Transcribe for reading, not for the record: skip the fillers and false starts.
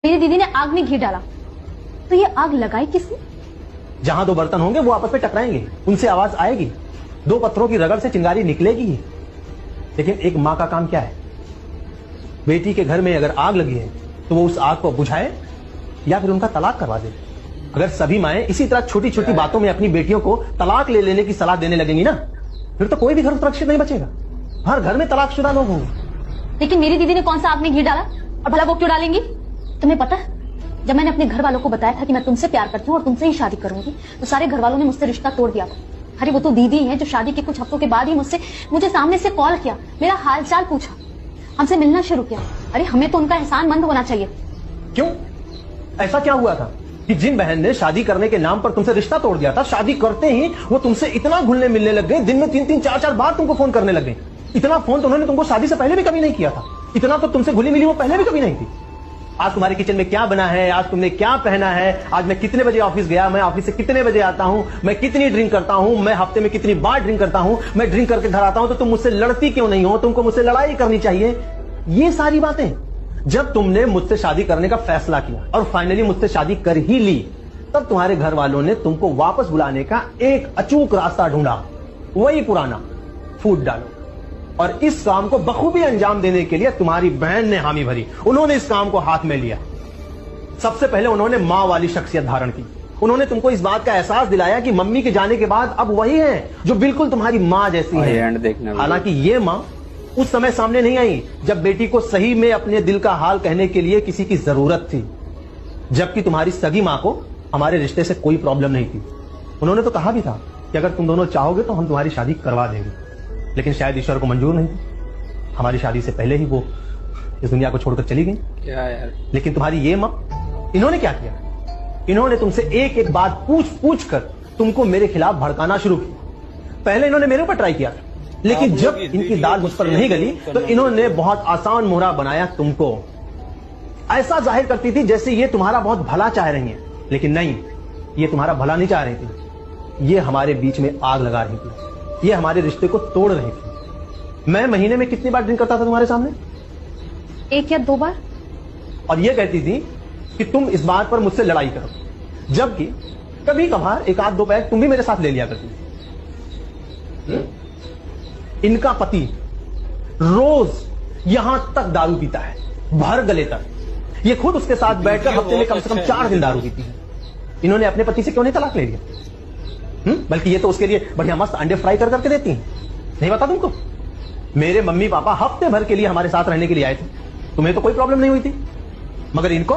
मेरी दीदी ने आग में घी डाला, तो ये आग लगाई किसने? जहां दो बर्तन होंगे वो आपस में टकराएंगे, उनसे आवाज आएगी, दो पत्थरों की रगड़ से चिंगारी निकलेगी। लेकिन एक माँ का काम क्या है? बेटी के घर में अगर आग लगी है तो वो उस आग को बुझाए या फिर उनका तलाक करवा दे। अगर सभी माएं इसी तरह छोटी छोटी बातों में अपनी बेटियों को तलाक ले लेने की सलाह देने लगेंगी ना, फिर तो कोई भी घर सुरक्षित नहीं बचेगा। हर घर में तलाकशुदा लोग होंगे। लेकिन मेरी दीदी ने कौन सा आग में घी डाला, और भला वो क्यों डालेंगी? तुम्हें पता है, जब मैंने अपने घर वालों को बताया था कि मैं तुमसे प्यार करती हूँ और तुमसे ही शादी करूंगी, तो सारे घर वालों ने मुझसे रिश्ता तोड़ दिया था। अरे वो तो दीदी है जो शादी के कुछ हफ्तों के बाद ही मुझे सामने से कॉल किया, मेरा हालचाल पूछा, हमसे मिलना शुरू किया। अरे हमें तो उनका एहसानमंद होना चाहिए। क्यों? ऐसा क्या हुआ था कि जिन बहन ने शादी करने के नाम पर तुमसे रिश्ता तोड़ दिया था, शादी करते ही वो तुमसे इतना घुलने मिलने लग गए, दिन में 3-3 4-4 बार तुमको फोन करने लग गए। इतना फोन तो उन्होंने तुमको शादी से पहले भी कभी नहीं किया था। इतना तो तुमसे घुली मिली वो पहले भी कभी नहीं थी। आज तुम्हारे किचन में क्या बना है, आज तुमने क्या पहना है, आज मैं कितने बजे ऑफिस गया, मैं ऑफिस से कितने बजे आता हूं, मैं कितनी ड्रिंक करता हूं, मैं हफ्ते में कितनी बार ड्रिंक करता हूं, मैं ड्रिंक करके घर आता हूं तो तुम मुझसे लड़ती क्यों नहीं हो, तुमको मुझसे लड़ाई करनी चाहिए। ये सारी बातें जब तुमने मुझसे शादी करने का फैसला किया और फाइनली मुझसे शादी कर ही ली, तब तुम्हारे घर वालों ने तुमको वापस बुलाने का एक अचूक रास्ता ढूंढा, वही पुराना, फूट डालो। और इस काम को बखूबी अंजाम देने के लिए तुम्हारी बहन ने हामी भरी, उन्होंने इस काम को हाथ में लिया। सबसे पहले उन्होंने मां वाली शख्सियत धारण की। उन्होंने तुमको इस बात का एहसास दिलाया कि मम्मी के जाने के बाद अब वही है जो बिल्कुल तुम्हारी मां जैसी है। हालांकि ये मां उस समय सामने नहीं आई जब बेटी को सही में अपने दिल का हाल कहने के लिए किसी की जरूरत थी, जबकि तुम्हारी सगी मां को हमारे रिश्ते से कोई प्रॉब्लम नहीं थी। उन्होंने तो कहा भी था कि अगर तुम दोनों चाहोगे तो हम तुम्हारी शादी करवा देंगे, लेकिन शायद ईश्वर को मंजूर नहीं थी। हमारी शादी से पहले ही वो इस दुनिया को छोड़कर चली गई। क्या यार? लेकिन तुम्हारी ये मां, इन्होंने क्या किया? इन्होंने तुमसे एक एक बात पूछ कर तुमको मेरे खिलाफ भड़काना शुरू किया। पहले इन्होंने मेरे ऊपर ट्राई किया, लेकिन जब इनकी दाल मुझ पर नहीं गली तो इन्होंने बहुत आसान मोहरा बनाया तुमको। ऐसा जाहिर करती थी जैसे ये तुम्हारा बहुत भला चाह रही है, लेकिन नहीं, ये तुम्हारा भला नहीं चाह रही थी। ये हमारे बीच में आग लगा रही थी, ये हमारे रिश्ते को तोड़ रही थी। मैं महीने में कितनी बार ड्रिंक करता था तुम्हारे सामने? 1 या 2 बार। और ये कहती थी कि तुम इस बात पर मुझसे लड़ाई करो, जबकि कभी कभार 1-2 पैक तुम भी मेरे साथ ले लिया करती। इनका पति रोज यहां तक दारू पीता है, भर गले तक। ये खुद उसके साथ बैठकर हफ्ते में कम से कम 4 दिन दारू पीती है। इन्होंने अपने पति से क्यों नहीं तलाक ले लिया? बल्कि ये तो उसके लिए बढ़िया मस्त अंडे फ्राई कर करके देती हैं। नहीं पता तुमको? मेरे मम्मी पापा हफ्ते भर के लिए हमारे साथ रहने के लिए आए थे, तुम्हें तो कोई प्रॉब्लम नहीं हुई थी, मगर इनको